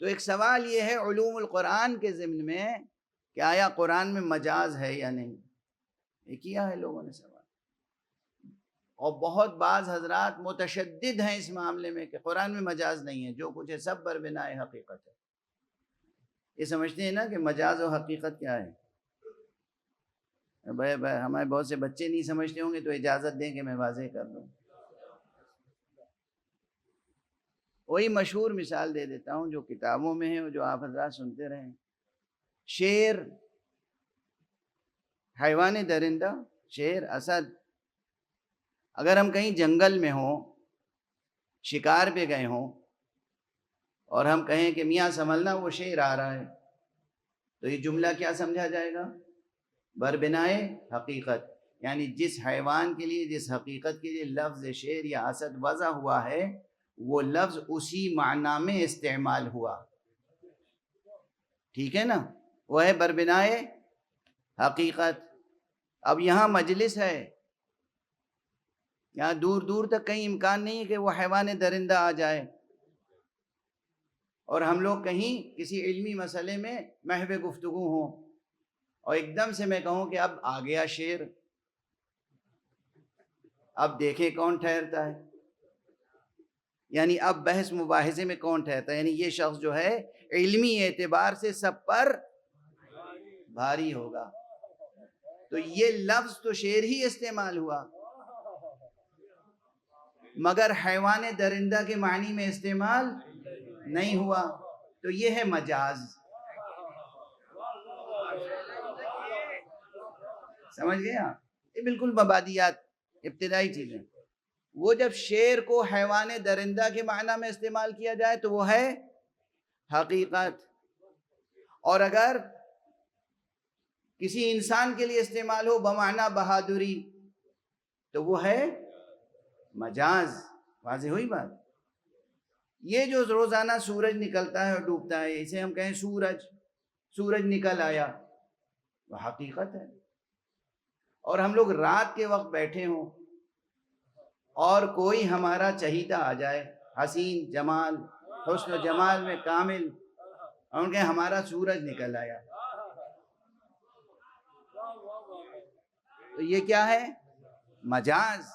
تو ایک سوال یہ ہے علوم القرآن کے ضمن میں کہ آیا قرآن میں مجاز ہے یا نہیں، یہ کیا ہے لوگوں نے سوال. اور بہت بعض حضرات متشدد ہیں اس معاملے میں کہ قرآن میں مجاز نہیں ہے، جو کچھ ہے سب بربناء حقیقت ہے. یہ سمجھتے ہیں نا کہ مجاز و حقیقت کیا ہے. بھائی ہمارے بہت سے بچے نہیں سمجھتے ہوں گے تو اجازت دیں کہ میں واضح کر دوں. وہی مشہور مثال دے دیتا ہوں جو کتابوں میں ہے اور جو آپ حضرات سنتے رہے. شیر، حیوان درندہ، شیر، اسد، اگر ہم کہیں جنگل میں ہوں، شکار پہ گئے ہوں اور ہم کہیں کہ میاں سنبھلنا وہ شیر آ رہا ہے، تو یہ جملہ کیا سمجھا جائے گا؟ بربنائے حقیقت. یعنی جس حیوان کے لیے، جس حقیقت کے لیے لفظ شیر یا اسد وضع ہوا ہے وہ لفظ اسی معنی میں استعمال ہوا. ٹھیک ہے نا؟ وہ ہے بربنائے حقیقت. اب یہاں مجلس ہے، یہاں دور دور تک کہیں امکان نہیں ہے کہ وہ حیوان درندہ آ جائے اور ہم لوگ کہیں کسی علمی مسئلے میں محو گفتگو ہوں اور ایک دم سے میں کہوں کہ اب آ گیا شیر، اب دیکھیں کون ٹھہرتا ہے. یعنی اب بحث مباحثے میں کون ٹھہرتا ہے، یعنی یہ شخص جو ہے علمی اعتبار سے سب پر بھاری ہوگا. تو یہ لفظ تو شیر ہی استعمال ہوا مگر حیوان درندہ کے معنی میں استعمال نہیں ہوا، تو یہ ہے مجاز. سمجھ گئے آپ؟ یہ بالکل مبادیات، ابتدائی چیزیں. وہ جب شیر کو حیوان درندہ کے معنی میں استعمال کیا جائے تو وہ ہے حقیقت، اور اگر کسی انسان کے لیے استعمال ہو بمعنی بہادری تو وہ ہے مجاز. واضح ہوئی بات؟ یہ جو روزانہ سورج نکلتا ہے اور ڈوبتا ہے، اسے ہم کہیں سورج نکل آیا، وہ حقیقت ہے. اور ہم لوگ رات کے وقت بیٹھے ہوں اور کوئی ہمارا چہیتا آ جائے، حسین جمال، حسن و جمال میں کامل، اور ان کے ہمارا سورج نکل آیا، تو یہ کیا ہے؟ مجاز.